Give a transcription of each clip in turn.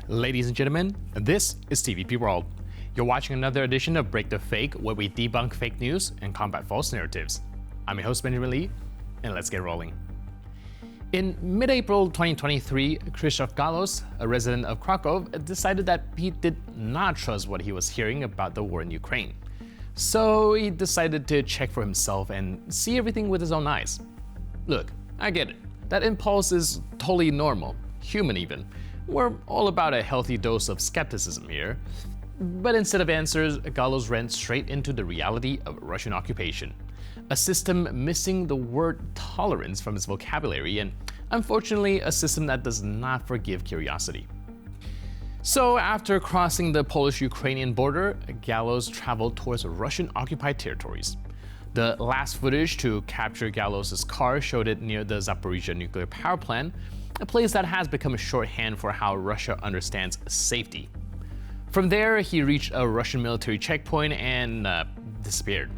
Ladies and gentlemen, this is TVP World. You're watching another edition of Break the Fake, where we debunk fake news and combat false narratives. I'm your host, Benjamin Lee, and let's get rolling. In mid-April 2023, Chris Gallows, a resident of Krakow, decided that he did not trust what he was hearing about the war in Ukraine. So he decided to check for himself and see everything with his own eyes. Look, I get it. That impulse is totally normal, human even. We're all about a healthy dose of skepticism here. But instead of answers, Gallows ran straight into the reality of Russian occupation. A system missing the word tolerance from its vocabulary, and unfortunately a system that does not forgive curiosity. So after crossing the Polish-Ukrainian border, Gallows traveled towards Russian-occupied territories. The last footage to capture Gallows' car showed it near the Zaporizhzhia nuclear power plant, a place that has become a shorthand for how Russia understands safety. From there, he reached a Russian military checkpoint and disappeared.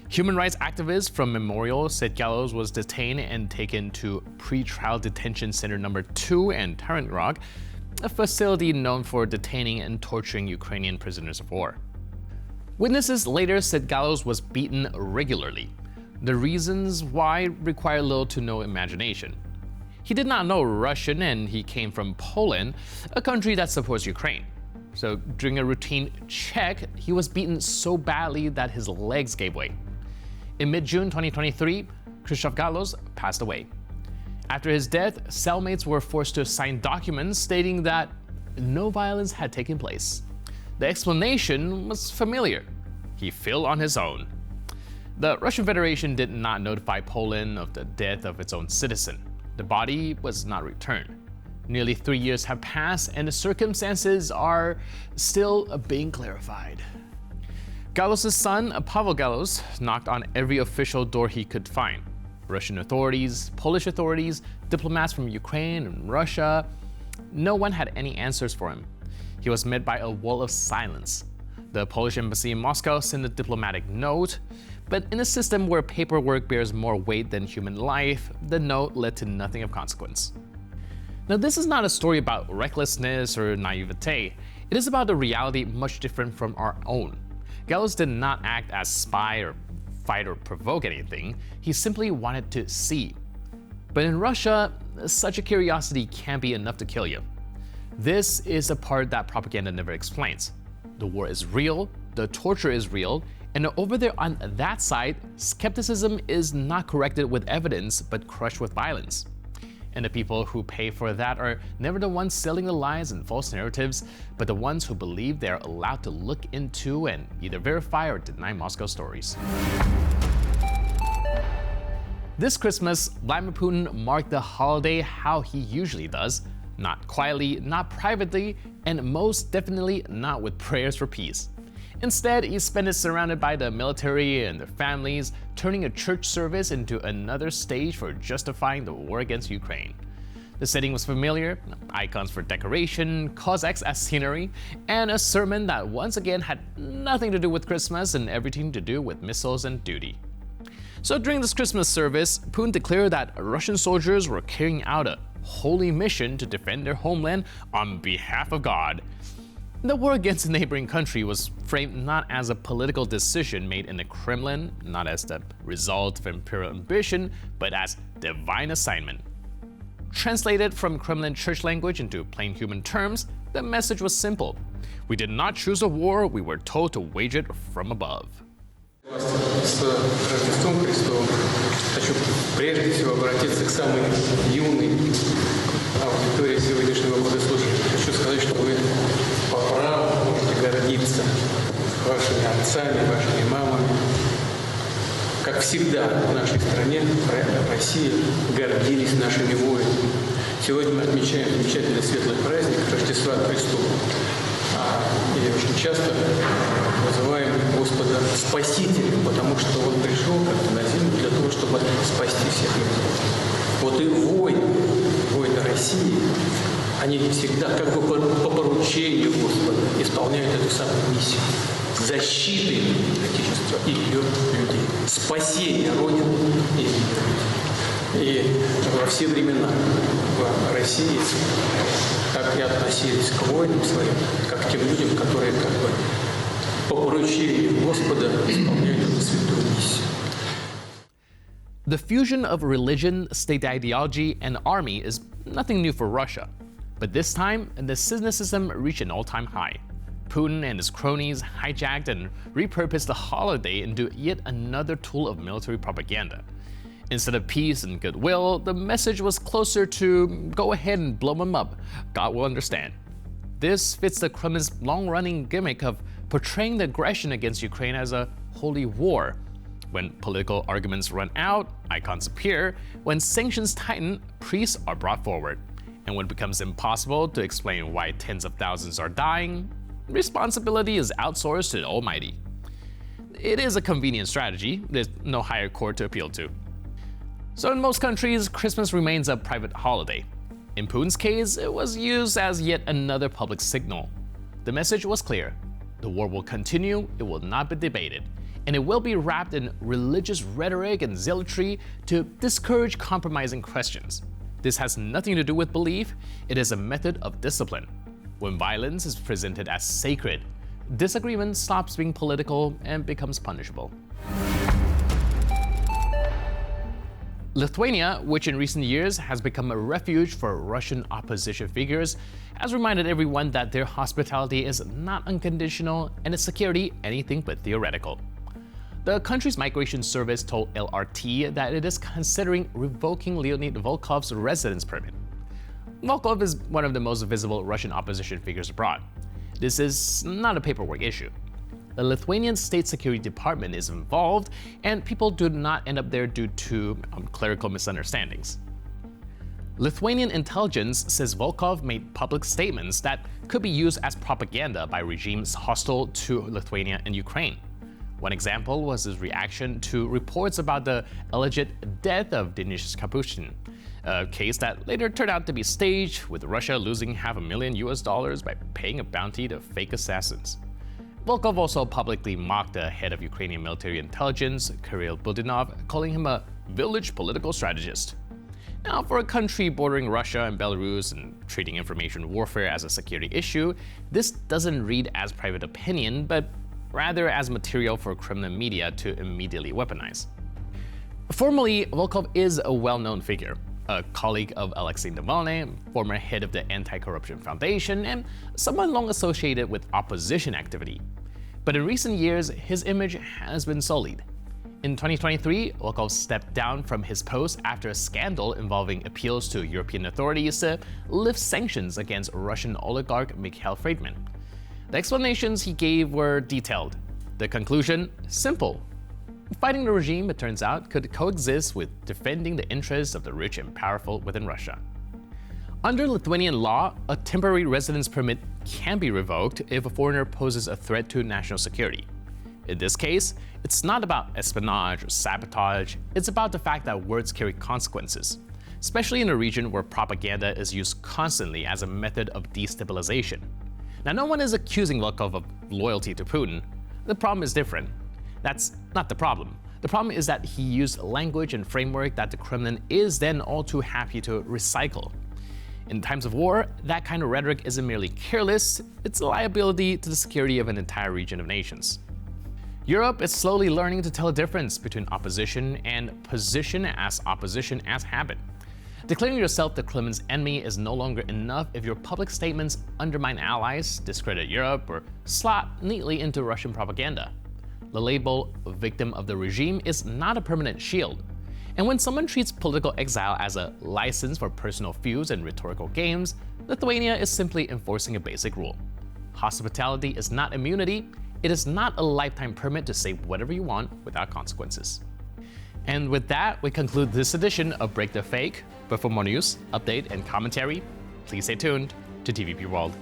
Human rights activists from Memorial said Gallows was detained and taken to Pre-Trial Detention Center No. 2 in Taranrog, a facility known for detaining and torturing Ukrainian prisoners of war. Witnesses later said Gallows was beaten regularly. The reasons why require little to no imagination. He did not know Russian, and he came from Poland, a country that supports Ukraine. So during a routine check, he was beaten so badly that his legs gave way. In mid-June 2023, Chris Gallows passed away. After his death, cellmates were forced to sign documents stating that no violence had taken place. The explanation was familiar. He fell on his own. The Russian Federation did not notify Poland of the death of its own citizen. The body was not returned. Nearly 3 years have passed, and the circumstances are still being clarified. Gallows' son, Pavel Gallows, knocked on every official door he could find. Russian authorities, Polish authorities, diplomats from Ukraine and Russia. No one had any answers for him. He was met by a wall of silence. The Polish embassy in Moscow sent a diplomatic note, but in a system where paperwork bears more weight than human life, the note led to nothing of consequence. Now, this is not a story about recklessness or naivete. It is about a reality much different from our own. Gallows did not act as spy or fight or provoke anything. He simply wanted to see. But in Russia, such a curiosity can't be enough to kill you. This is the part that propaganda never explains. The war is real, the torture is real, and over there on that side, skepticism is not corrected with evidence but crushed with violence. And the people who pay for that are never the ones selling the lies and false narratives, but the ones who believe they're allowed to look into and either verify or deny Moscow stories. This Christmas, Vladimir Putin marked the holiday how he usually does, not quietly, not privately, and most definitely not with prayers for peace. Instead, he spent it surrounded by the military and their families, turning a church service into another stage for justifying the war against Ukraine. The setting was familiar, icons for decoration, Cossacks as scenery, and a sermon that once again had nothing to do with Christmas and everything to do with missiles and duty. So during this Christmas service, Putin declared that Russian soldiers were carrying out a holy mission to defend their homeland on behalf of God. The war against a neighboring country was framed not as a political decision made in the Kremlin, not as the result of imperial ambition, but as divine assignment. Translated from Kremlin church language into plain human terms, the message was simple. We did not choose a war, we were told to wage it from above. С Рождеством Христовым хочу прежде всего обратиться к самой юной аудитории сегодняшнего богослужения. Хочу сказать, что вы по праву можете гордиться вашими отцами, вашими мамами. Как всегда в нашей стране, в России, гордились нашими воинами. Сегодня мы отмечаем замечательный светлый праздник Рождества Христова. И очень часто называем Господа Спасителем, потому что Он пришел как-то на землю для того, чтобы спасти всех людей. Вот и воины России, они всегда как бы по поручению Господа исполняют эту самую миссию защиты Отечества и ее людей, спасения Родины и ее людей. И во все времена в России так и относились относились к воинам своим, как к тем людям, которые как бы по поручению Господа исполняют эту святую миссию. The fusion of religion, state ideology, and army is nothing new for Russia. But this time, the cynicism reached an all-time high. Putin and his cronies hijacked and repurposed the holiday into yet another tool of military propaganda. Instead of peace and goodwill, the message was closer to go ahead and blow them up. God will understand. This fits the Kremlin's long-running gimmick of portraying the aggression against Ukraine as a holy war. When political arguments run out, icons appear. When sanctions tighten, priests are brought forward. And when it becomes impossible to explain why tens of thousands are dying, responsibility is outsourced to the Almighty. It is a convenient strategy. There's no higher court to appeal to. So in most countries, Christmas remains a private holiday. In Putin's case, it was used as yet another public signal. The message was clear. The war will continue, it will not be debated, and it will be wrapped in religious rhetoric and zealotry to discourage compromising questions. This has nothing to do with belief, it is a method of discipline. When violence is presented as sacred, disagreement stops being political and becomes punishable. Lithuania, which in recent years has become a refuge for Russian opposition figures, has reminded everyone that their hospitality is not unconditional and its security anything but theoretical. The country's migration service told LRT that it is considering revoking Leonid Volkov's residence permit. Volkov is one of the most visible Russian opposition figures abroad. This is not a paperwork issue. The Lithuanian State Security Department is involved, and people do not end up there due to clerical misunderstandings. Lithuanian intelligence says Volkov made public statements that could be used as propaganda by regimes hostile to Lithuania and Ukraine. One example was his reaction to reports about the alleged death of Denis Capuchin, a case that later turned out to be staged, with Russia losing $500,000 by paying a bounty to fake assassins. Volkov also publicly mocked the head of Ukrainian military intelligence, Kirill Budanov, calling him a village political strategist. Now, for a country bordering Russia and Belarus and treating information warfare as a security issue, this doesn't read as private opinion, but rather as material for Kremlin media to immediately weaponize. Formally, Volkov is a well-known figure, a colleague of Alexei Navalny, former head of the Anti-Corruption Foundation, and someone long associated with opposition activity. But in recent years, his image has been sullied. In 2023, Volkov stepped down from his post after a scandal involving appeals to European authorities to lift sanctions against Russian oligarch Mikhail Friedman. The explanations he gave were detailed. The conclusion, simple. Fighting the regime, it turns out, could coexist with defending the interests of the rich and powerful within Russia. Under Lithuanian law, a temporary residence permit can be revoked if a foreigner poses a threat to national security. In this case, it's not about espionage or sabotage, it's about the fact that words carry consequences, especially in a region where propaganda is used constantly as a method of destabilization. Now, no one is accusing Volkov of loyalty to Putin. The problem is different. That's not the problem. The problem is that he used language and framework that the Kremlin is then all too happy to recycle. In times of war, that kind of rhetoric isn't merely careless, it's a liability to the security of an entire region of nations. Europe is slowly learning to tell the difference between opposition and position as opposition as habit. Declaring yourself the Kremlin's enemy is no longer enough if your public statements undermine allies, discredit Europe, or slot neatly into Russian propaganda. The label victim of the regime is not a permanent shield. And when someone treats political exile as a license for personal feuds and rhetorical games, Lithuania is simply enforcing a basic rule. Hospitality is not immunity, it is not a lifetime permit to say whatever you want without consequences. And with that, we conclude this edition of Break the Fake. But for more news, update, and commentary, please stay tuned to TVP World.